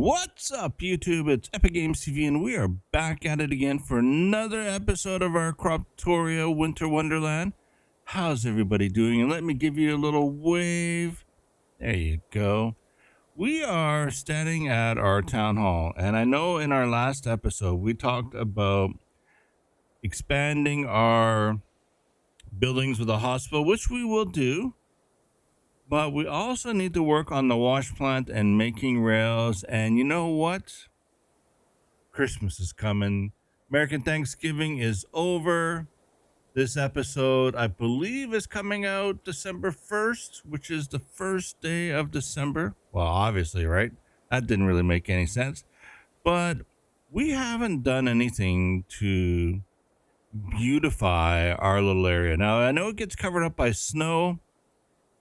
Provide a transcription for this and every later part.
What's up, YouTube? It's epicgameztv, and we are back at it again for another episode of our Croptoria Winter Wonderland. How's everybody doing? And let me give you a little wave. There you go. We are standing at our town hall, and I know in our last episode we talked about expanding our buildings with a hospital, which we will do. But we also need to work on the wash plant and making rails. And you know what? Christmas is coming. American Thanksgiving is over. This episode, I believe, is coming out December 1st, which is the first day of December. Well, obviously, right? That didn't really make any sense. But we haven't done anything to beautify our little area. Now, I know it gets covered up by snow,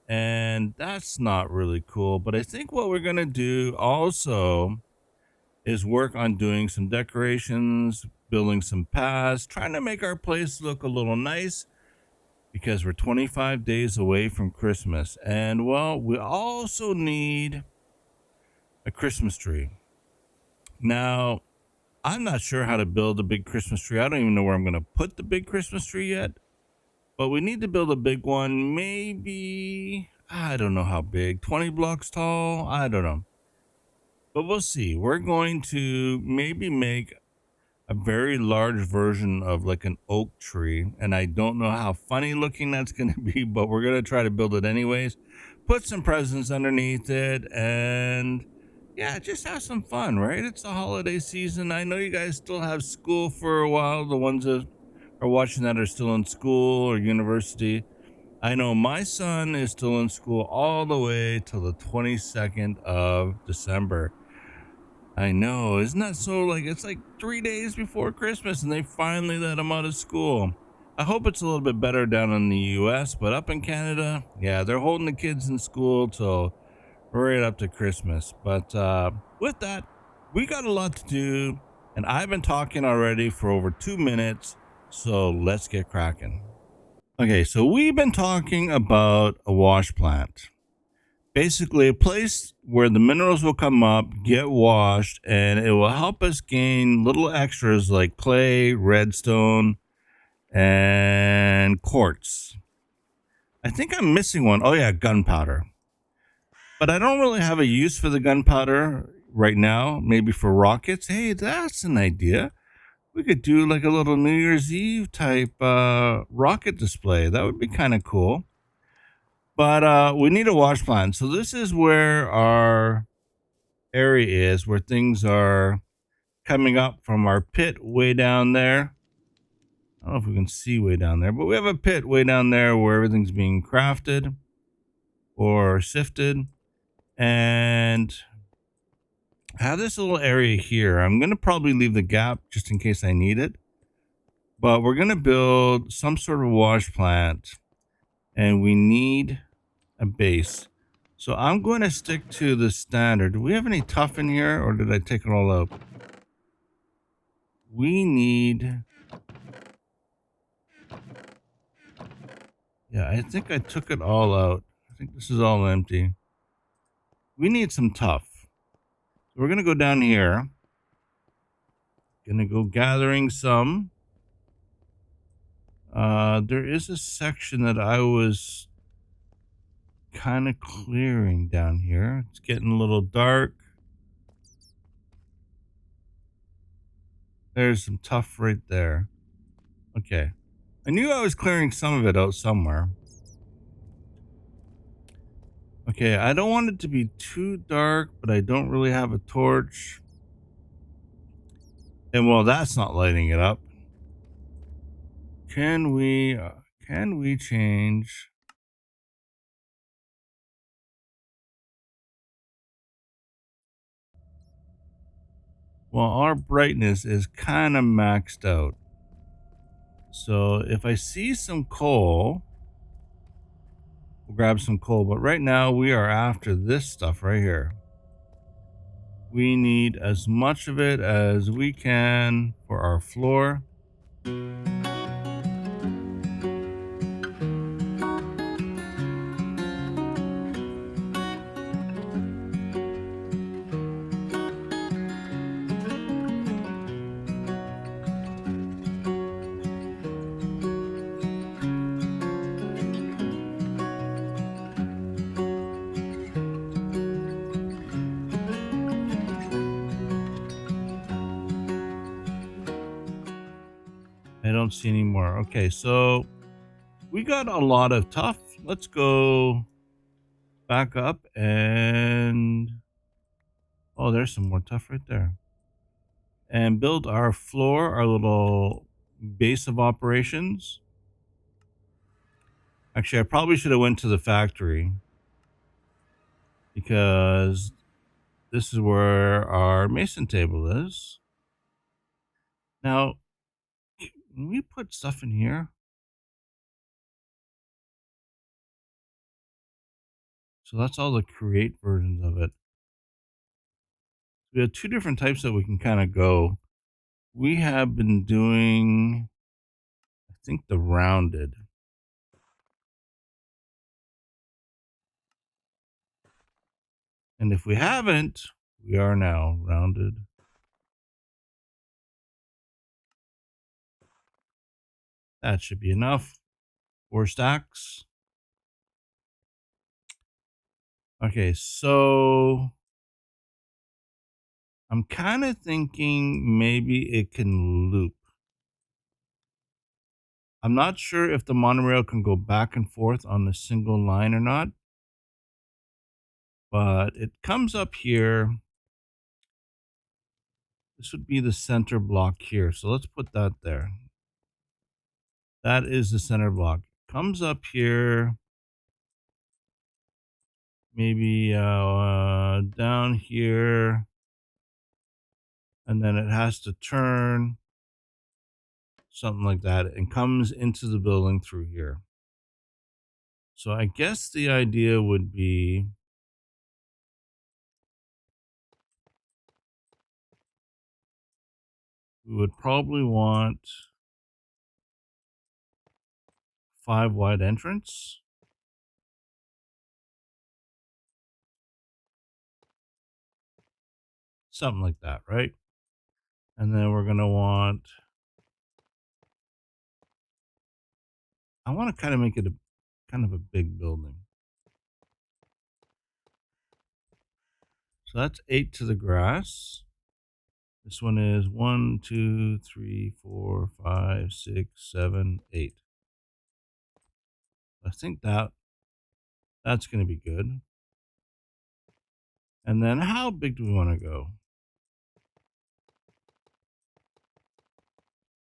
and that's not really cool. But I think what we're going to do also is work on doing some decorations, building some paths, trying to make our place look a little nice, because we're 25 days away from Christmas. And well, we also need a Christmas tree. Now, I'm not sure how to build a big Christmas tree. I don't even know where I'm going to put the big Christmas tree yet. But we need to build a big one, maybe, I don't know how big, 20 blocks tall, I don't know. But we'll see. We're going to maybe make a very large version of like an oak tree. And I don't know how funny looking that's going to be, but we're going to try to build it anyways. Put some presents underneath it and yeah, just have some fun, right? It's the holiday season. I know you guys still have school for a while. The ones that are watching that are still in school or university. I know my son is still in school all the way till the 22nd of December. I know, isn't that so? Like, it's like 3 days before Christmas and they finally let him out of school. I hope it's a little bit better down in the US, but up in Canada, yeah, they're holding the kids in school till right up to Christmas. But with that, we got a lot to do, and I've been talking already for over 2 minutes. So let's get cracking. Okay, so we've been talking about a wash plant. Basically, a place where the minerals will come up, get washed, and it will help us gain little extras like clay, redstone, and quartz. I think I'm missing one. Oh yeah, gunpowder. But I don't really have a use for the gunpowder right now. Maybe for rockets. Hey, that's an idea. We could do like a little New Year's Eve type rocket display. That would be kind of cool. But we need a wash plant. So this is where our area is, where things are coming up from our pit way down there. I don't know if we can see way down there, but we have a pit way down there where everything's being crafted or sifted. And I have this little area here. I'm going to probably leave the gap just in case I need it. But we're going to build some sort of wash plant, and we need a base. So I'm going to stick to the standard. Do we have any tuff in here, or did I take it all out? We need... Yeah, I think I took it all out. I think this is all empty. We need some tuff. So we're going to go down here. Going to go gathering some. There is a section that I was kind of clearing down here. It's getting a little dark. There's some tuff right there. Okay. I knew I was clearing some of it out somewhere. Okay, I don't want it to be too dark, but I don't really have a torch. And well, that's not lighting it up. Can we change? Well, our brightness is kind of maxed out. So if I see some coal, we'll grab some coal. But right now we are after this stuff right here. We need as much of it as we can for our floor. I don't see any more. Okay, so we got a lot of tough. Let's go back up and... Oh, there's some more tough right there. And build our floor, our little base of operations. Actually, I probably should have went to the factory, because this is where our mason table is. Now, can we put stuff in here? So that's all the create versions of it. We have two different types that we can kind of go. We have been doing, I think, the rounded. And if we haven't, we are now rounded. That should be enough. 4 stacks. Okay, so I'm kind of thinking maybe it can loop. I'm not sure if the monorail can go back and forth on a single line or not, but it comes up here. This would be the center block here. So let's put that there. That is the center block. Comes up here, maybe down here, and then it has to turn, something like that, and comes into the building through here. So I guess the idea would be we would probably want 5 wide entrance. Something like that, right? And then we're going to want, I want to kind of make it a kind of a big building. So that's 8 to the grass. This one is 1, 2, 3, 4, 5, 6, 7, 8. I think that's going to be good. And then how big do we want to go?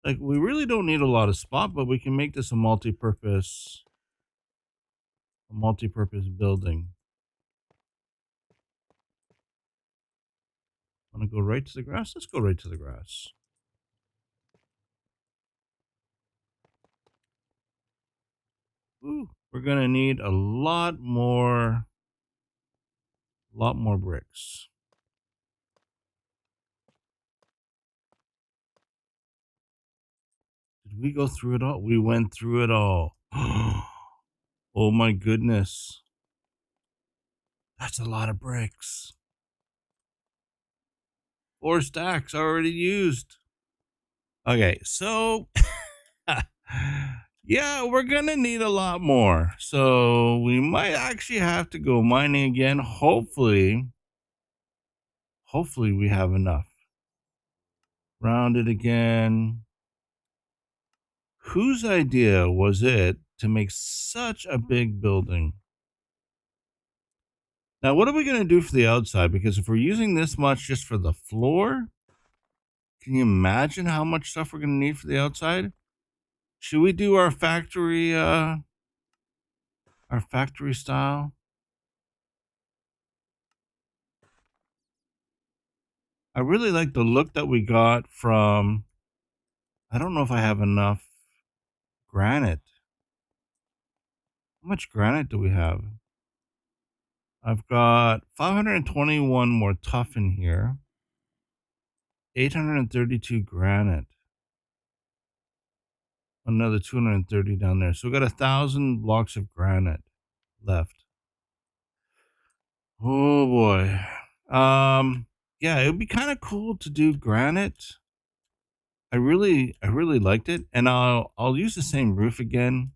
Like, we really don't need a lot of spot, but we can make this a multi-purpose building. Want to go right to the grass? Let's go right to the grass. Ooh, we're going to need a lot more bricks. Did we go through it all? We went through it all. Oh my goodness. That's a lot of bricks. 4 stacks already used. Okay, so yeah, we're gonna need a lot more. So we might actually have to go mining again. Hopefully we have enough. Round it again. Whose idea was it to make such a big building? Now, what are we going to do for the outside? Because if we're using this much just for the floor, can you imagine how much stuff we're going to need for the outside? Should we do our factory style? I really like the look that we got from, I don't know if I have enough granite. How much granite do we have? I've got 521 more tuff in here. 832 granite. Another 230 down there. So we got 1,000 blocks of granite left. Oh boy. Yeah, it would be kind of cool to do granite. I really liked it, and I'll use the same roof again.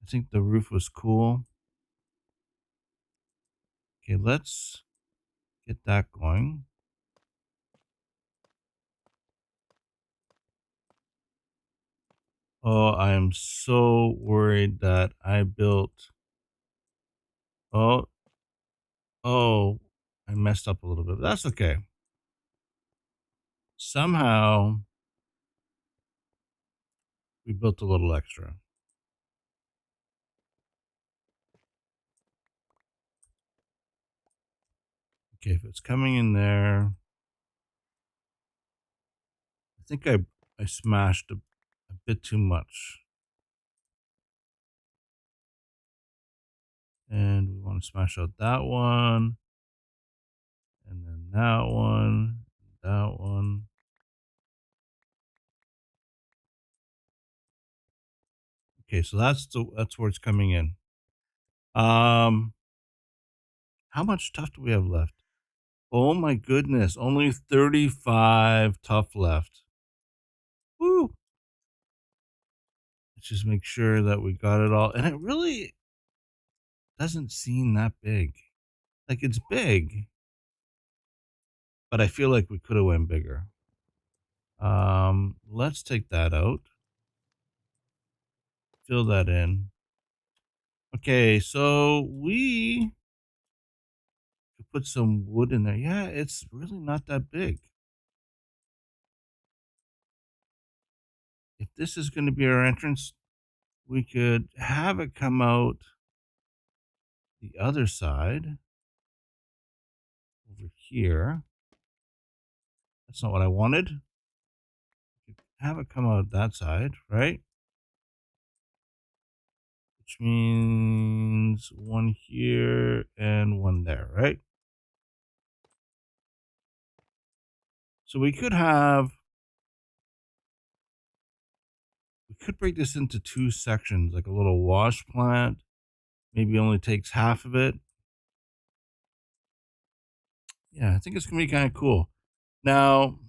I think the roof was cool. Okay, let's get that going. Oh, I am so worried that I built. Oh, oh, I messed up a little bit. But that's okay. Somehow we built a little extra. Okay, if it's coming in there, I think I smashed a bit too much. And we want to smash out that one, and then that one, that one. Okay, so that's where it's coming in. Um, how much tough do we have left? Oh my goodness, only 35 tough left. Woo! Let's just make sure that we got it all. And it really doesn't seem that big. Like it's big, but I feel like we could have went bigger. Let's take that out. Fill that in. Okay, so we could put some wood in there. Yeah, it's really not that big. If this is going to be our entrance, we could have it come out the other side over here. That's not what I wanted. Have it come out that side, right? Which means one here and one there, right? So we could break this into two sections, like a little wash plant. Maybe only takes half of it. Yeah, I think it's gonna be kind of cool. Now,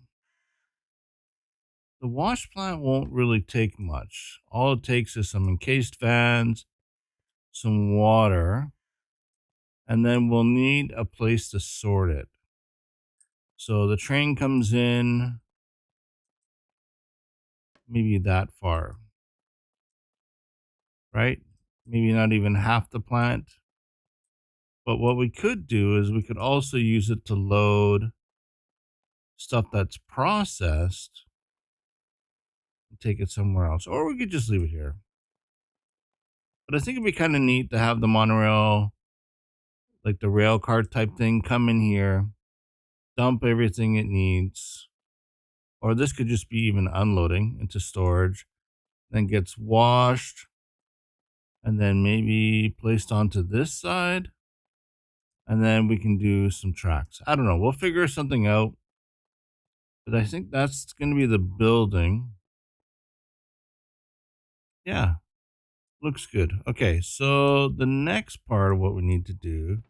the wash plant won't really take much. All it takes is some encased fans, some water, and then we'll need a place to sort it. So the train comes in maybe that far, right? Maybe not even half the plant. But what we could do is we could also use it to load stuff that's processed and take it somewhere else. Or we could just leave it here. But I think it'd be kind of neat to have the monorail, like the rail car type thing, come in here, dump everything it needs. Or this could just be even unloading into storage, then gets washed, and then maybe placed onto this side. And then we can do some tracks. I don't know. We'll figure something out. But I think that's going to be the building. Yeah, looks good. Okay, so the next part of what we need to do.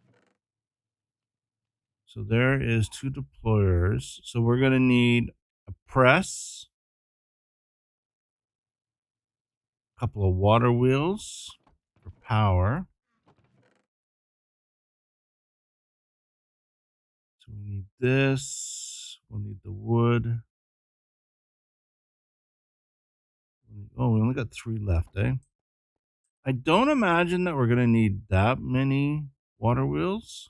So there is two deployers. So we're going to need a press, a couple of water wheels for power. So we need this. We'll need the wood. Oh, we only got 3 left, eh? I don't imagine that we're going to need that many water wheels.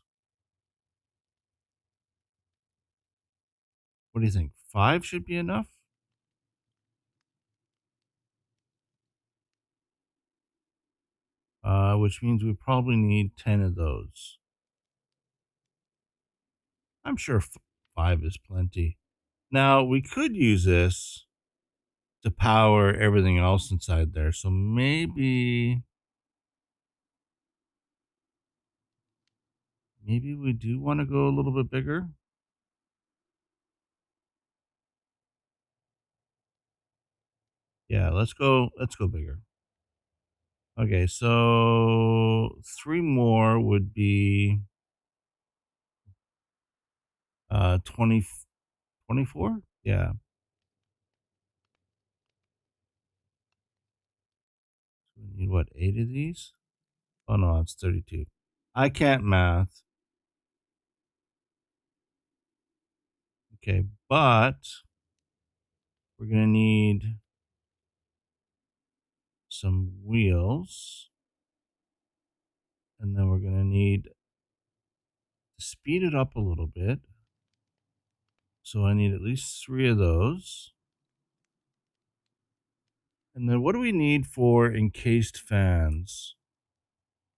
What do you think? 5 should be enough? Which means we probably need 10 of those. I'm sure 5 is plenty. Now, we could use this to power everything else inside there. So maybe we do want to go a little bit bigger. Yeah, let's go bigger. Okay, so 3 more would be 20 24? Yeah. So we need what, 8 of these? Oh no, it's 32. I can't math. Okay, but we're going to need some wheels. And then we're going to need to speed it up a little bit. So I need at least 3 of those. And then what do we need for encased fans?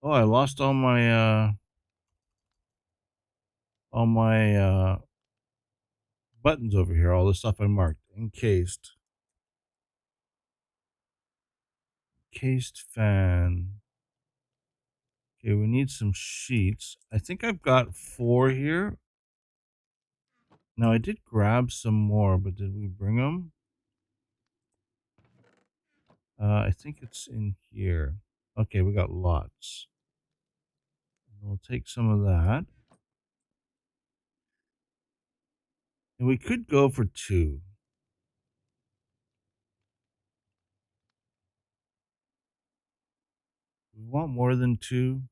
Oh, I lost all my buttons over here, all the stuff I marked. Encased fan. Okay, we need some sheets. I think I've got 4 here. Now I did grab some more, but did we bring them? I think it's in here. Okay, we got lots. We'll take some of that. And we could go for 2. We want more than 2.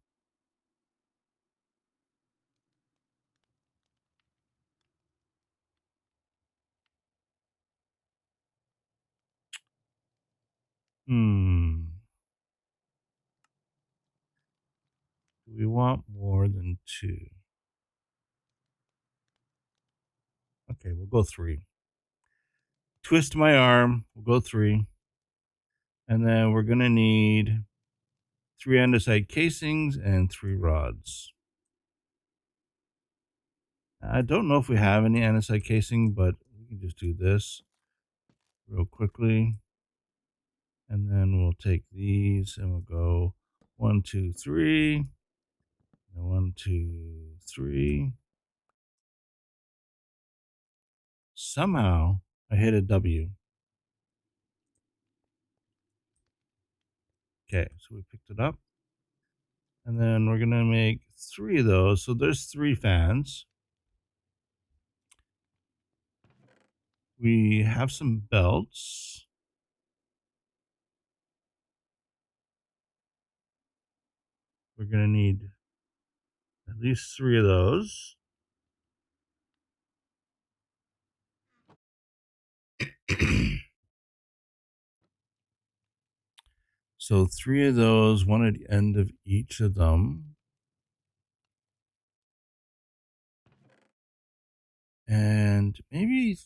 We want more than 2. Okay, we'll go 3. Twist my arm. We'll go 3. And then we're going to need 3 andesite casings and 3 rods. I don't know if we have any andesite casing, but we can just do this real quickly. And then we'll take these and we'll go 1, 2, 3. And 1, 2, 3. Somehow I hit a W. Okay, so we picked it up. And then we're going to make 3 of those. So there's 3 fans. We have some belts. We're going to need at least 3 of those. So 3 of those, 1 at the end of each of them. And maybe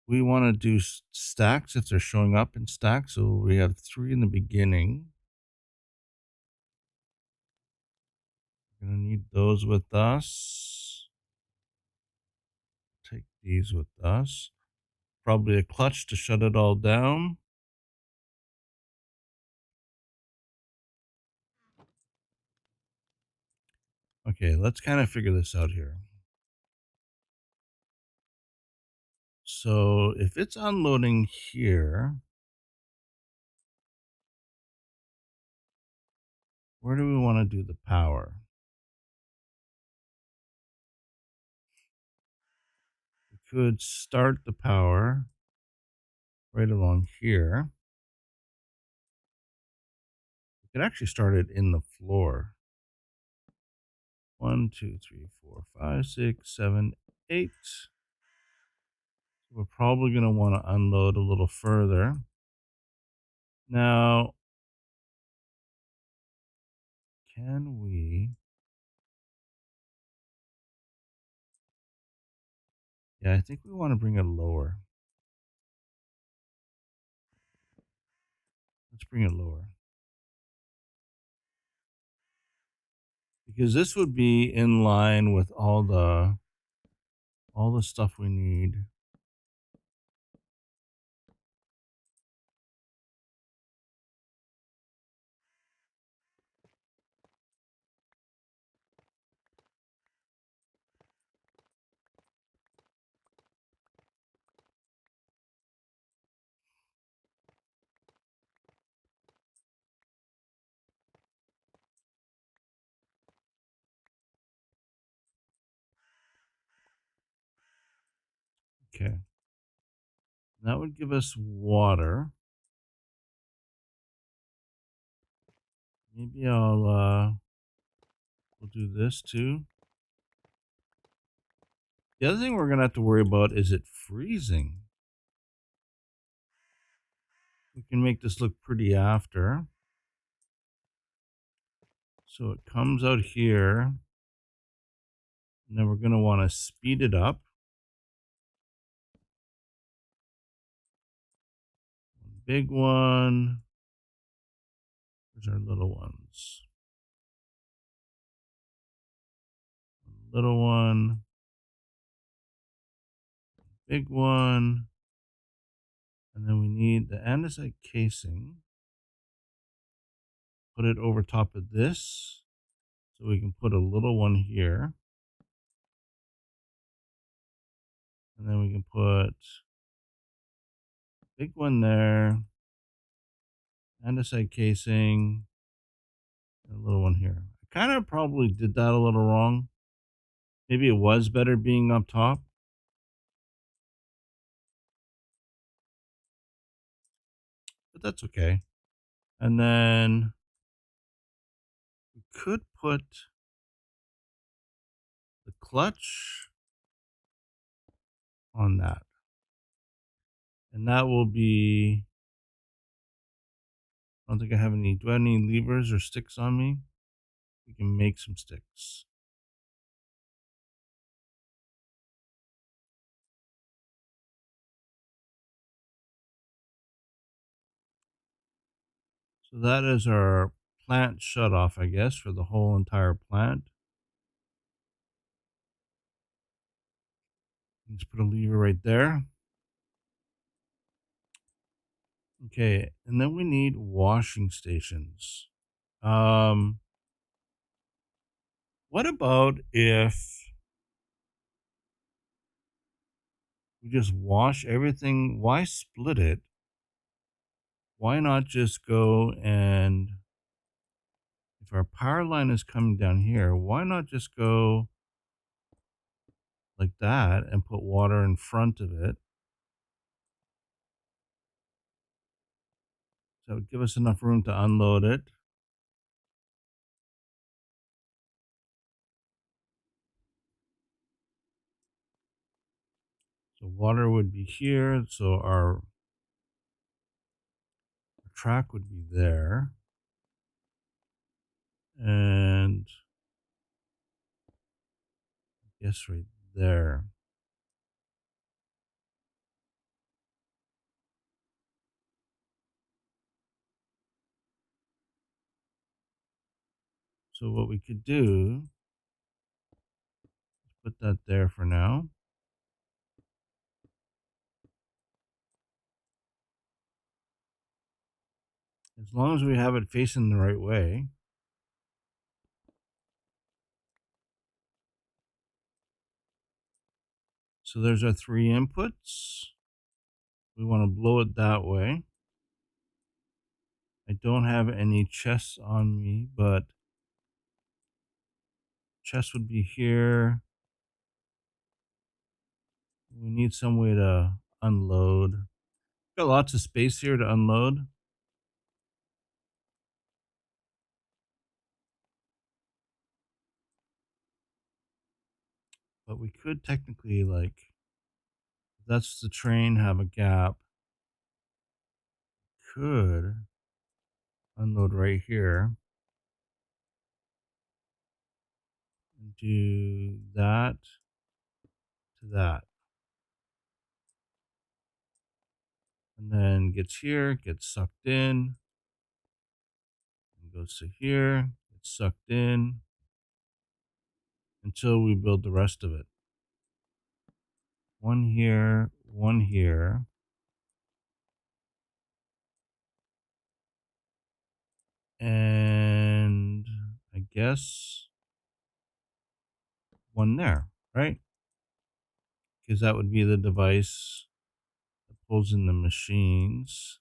we want to do stacks if they're showing up in stacks. So we have 3 in the beginning. We're going to need those with us. Take these with us. Probably a clutch to shut it all down. Okay, let's kind of figure this out here. So if it's unloading here, where do we want to do the power? We could start the power right along here. We could actually start it in the floor. 1, 2, 3, 4, 5, 6, 7, 8. We're probably going to want to unload a little further. Now, can we? Yeah, I think we want to bring it lower. Let's bring it lower. Because this would be in line with all the stuff we need. Okay. That would give us water. Maybe we'll do this too. The other thing we're going to have to worry about is it freezing. We can make this look pretty after. So it comes out here, and then we're going to want to speed it up. One big one. There's our little ones. One little one. Big one. And then we need the andesite casing. Put it over top of this. So we can put a little one here. And then we can put a big one there. Andesite casing. And a little one here. I kind of probably did that a little wrong. Maybe it was better being up top. But that's okay. And then we could put the clutch on that. And that will be, I don't think I have any, do I have any levers or sticks on me? We can make some sticks. So that is our plant shut off, I guess, for the whole entire plant. Just put a lever right there. Okay, and then we need washing stations. What about if we just wash everything? Why split it? Why not just go and, if our power line is coming down here, why not just go like that and put water in front of it? So it would give us enough room to unload it. So water would be here. So our track would be there. And I guess right there. So what we could do is put that there for now. As long as we have it facing the right way. So there's our 3 inputs. We want to blow it that way. I don't have any chests on me, but chest would be here. We need some way to unload. Got lots of space here to unload. But we could technically, like, if that's the train, have a gap. Could unload right here. And do that to that. And then gets here, gets sucked in. And goes to here, gets sucked in. Until we build the rest of it. One here, one here. And I guess one there, right? Because that would be the device that pulls in the machines.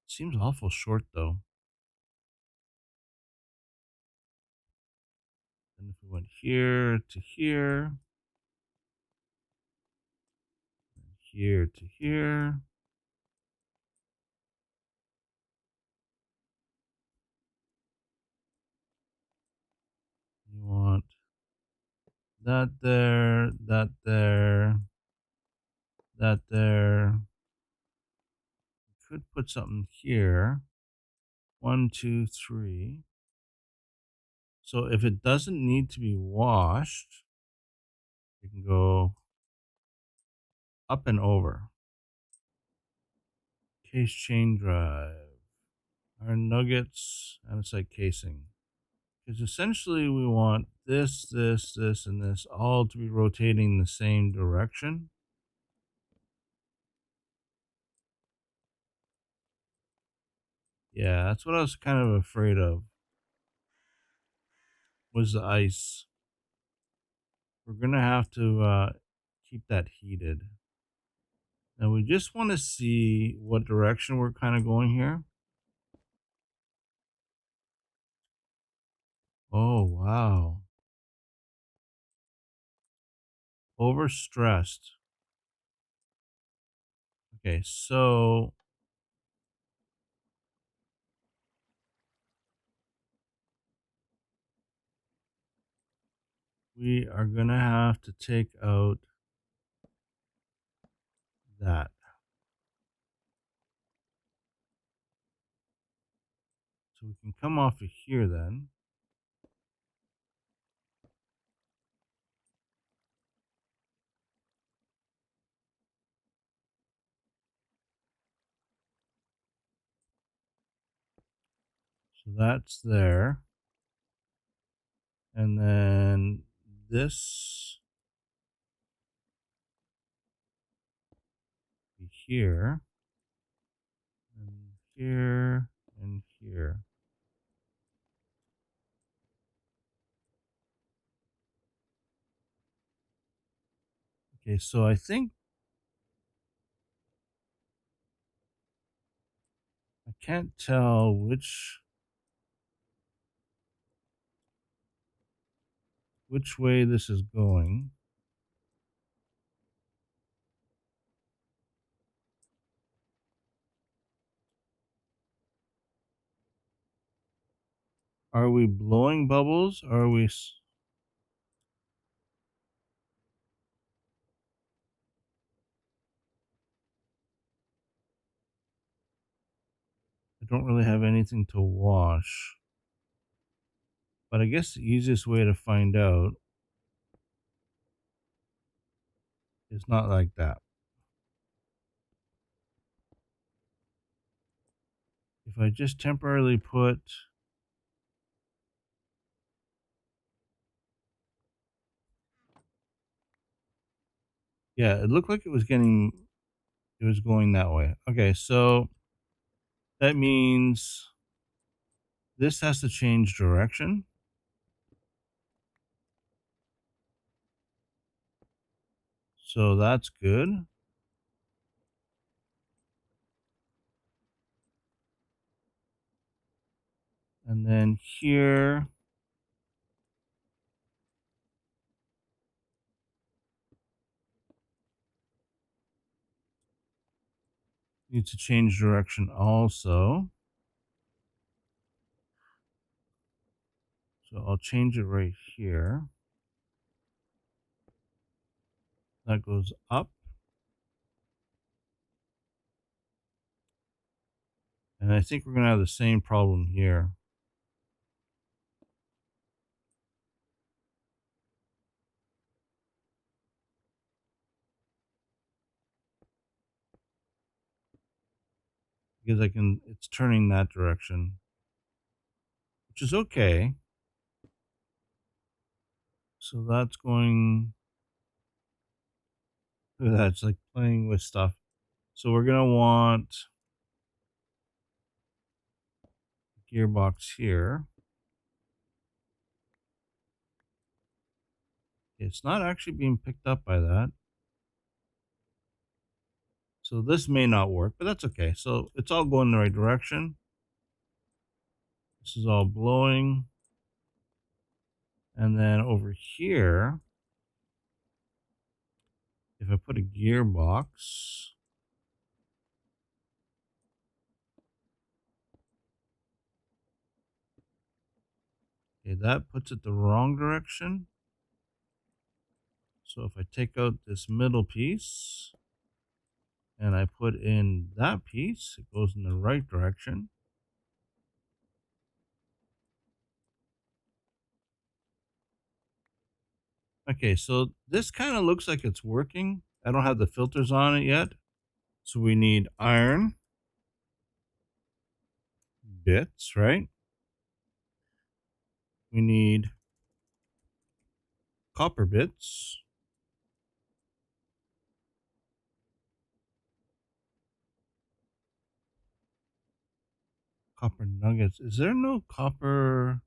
Seems awful short though. And if we went here to here, here to here, you want that there, that there, that there, could put something here. 1, 2, 3. So if it doesn't need to be washed, you can go up and over. Case chain drive. Our nuggets, and it's like casing. Because essentially we want this, and this all to be rotating the same direction. Yeah, that's what I was kind of afraid of, was the ice. We're going to have to keep that heated. Now we just want to see what direction we're kind of going here. Oh, wow. Overstressed. Okay, so we are going to have to take out that. So we can come off of here then. So that's there. And then this here, and here, and here. Okay, so I think I can't tell which way this is going. Are we blowing bubbles? Or are we? I don't really have anything to wash. But I guess the easiest way to find out is not like that. If I just temporarily put yeah, it looked like it was going that way. Okay, so that means this has to change direction. So that's good. And then here, needs to change direction also. So I'll change it right here. That goes up. And I think we're going to have the same problem here. Because it's turning that direction, which is okay. So that's going, look at that, it's like playing with stuff. So we're going to want gearbox here. It's not actually being picked up by that. So this may not work, but that's okay. So it's all going in the right direction. This is all blowing. And then over here, if I put a gearbox, okay, that puts it the wrong direction. So if I take out this middle piece, and I put in that piece, it goes in the right direction. Okay, so this kind of looks like it's working. I don't have the filters on it yet. So we need iron bits, right? We need copper bits. Copper nuggets. Is there no copper?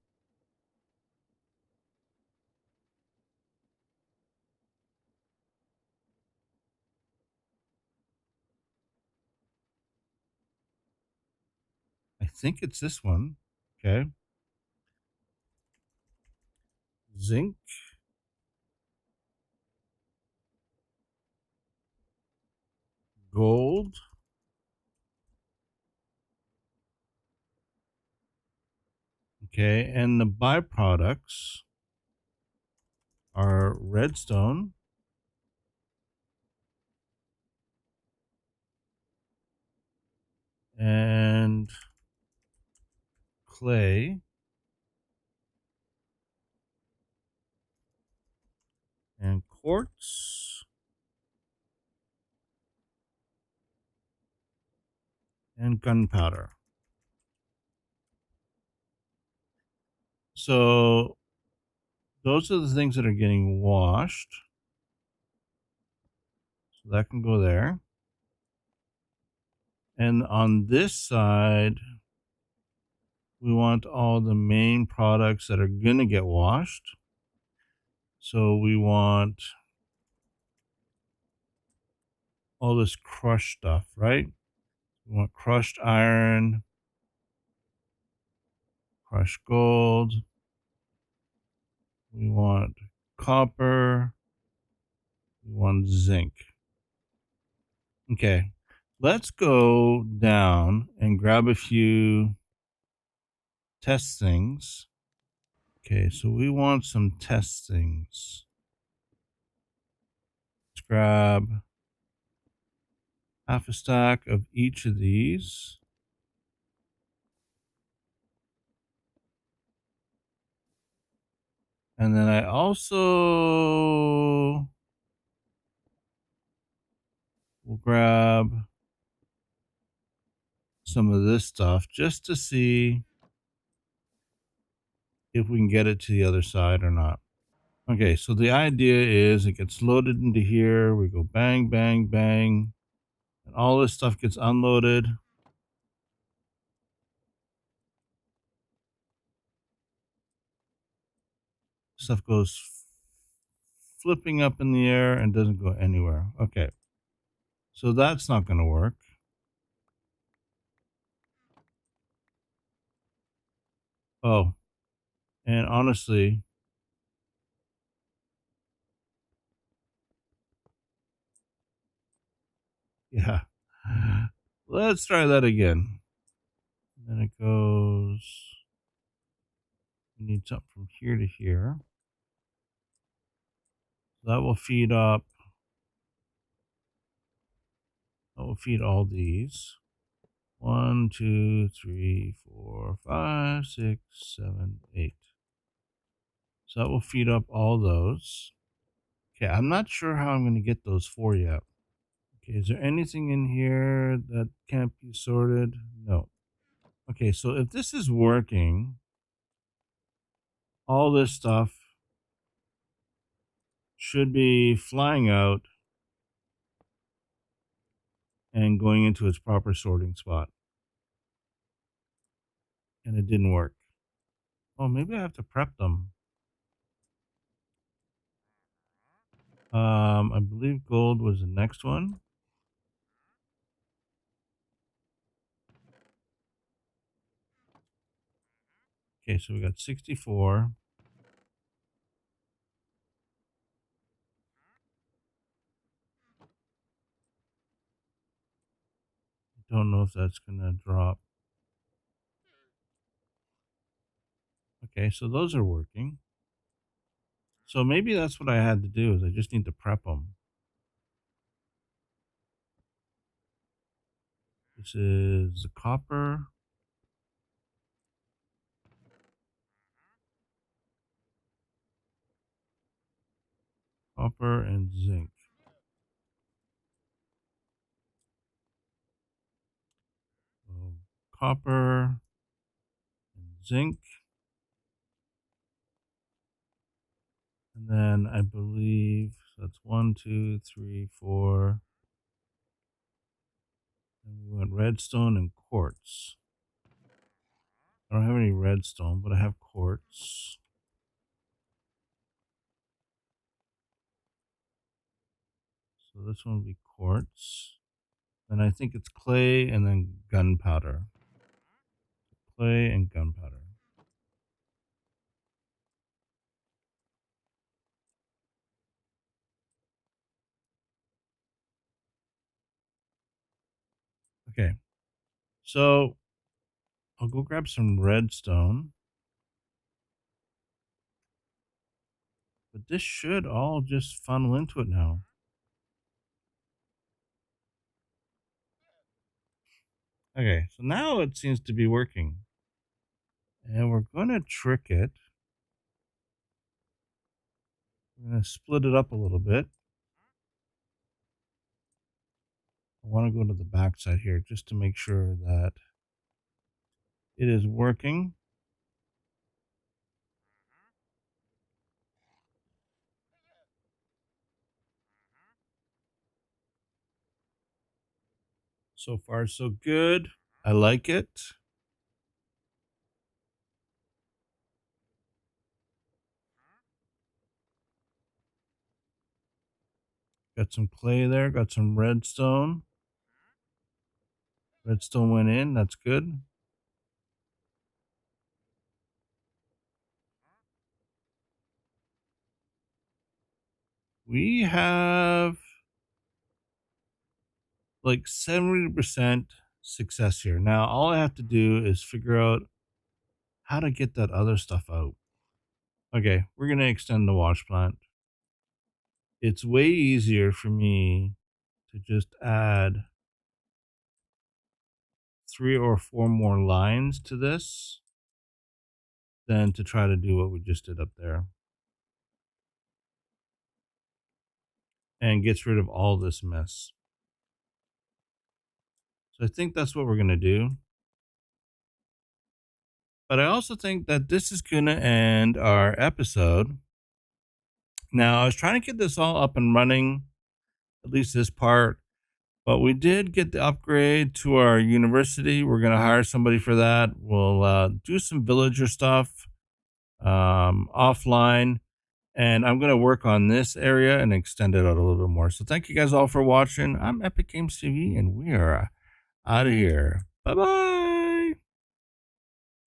I think it's this one. Okay. Zinc. Gold. Okay. And the byproducts are redstone, and clay, and quartz, and gunpowder. So those are the things that are getting washed. So that can go there. And on this side, we want all the main products that are going to get washed. So we want all this crushed stuff, right? We want crushed iron, crushed gold. We want copper. We want zinc. Okay, let's go down and grab a few test things. Okay, so we want some test things. Let's grab half a stack of each of these. And then I also will grab some of this stuff just to see if we can get it to the other side or not. Okay, so the idea is it gets loaded into here. We go bang, bang, bang. And all this stuff gets unloaded. Stuff goes flipping up in the air and doesn't go anywhere. Okay, so that's not going to work. Oh, and honestly, yeah. Let's try that again. Then it goes, we need something from here to here. That will feed up, that will feed all these. 1, 2, 3, 4, 5, 6, 7, 8. So that will feed up all those. Okay, I'm not sure how I'm going to get those for yet. Okay, is there anything in here that can't be sorted? No. Okay, so if this is working, all this stuff should be flying out and going into its proper sorting spot. And it didn't work. Oh, maybe I have to prep them. I believe gold was the next one. Okay, so we got 64. Don't know if that's gonna drop. Okay, so those are working. So maybe that's what I had to do is I just need to prep them. This is the copper. Copper and zinc. So copper and zinc. And then I believe that's 1, 2, 3, 4. And we went redstone and quartz. I don't have any redstone, but I have quartz. So this one will be quartz. And I think it's clay and then gunpowder. Clay and gunpowder. Okay. So I'll go grab some redstone. But this should all just funnel into it now. Okay, so now it seems to be working. And we're going to trick it. We're going to split it up a little bit. I want to go to the back side here just to make sure that it is working. So far, so good. I like it. Got some clay there. Got some redstone. Redstone went in. That's good. We have like 70% success here. Now, all I have to do is figure out how to get that other stuff out. Okay, we're going to extend the wash plant. It's way easier for me to just add 3 or 4 more lines to this than to try to do what we just did up there. And gets rid of all this mess. So I think that's what we're going to do. But I also think that this is going to end our episode. Now, I was trying to get this all up and running, at least this part, but we did get the upgrade to our university. We're going to hire somebody for that. We'll do some villager stuff offline, and I'm going to work on this area and extend it out a little bit more. So thank you guys all for watching. I'm epicgameztv, and we are out of here. Bye-bye.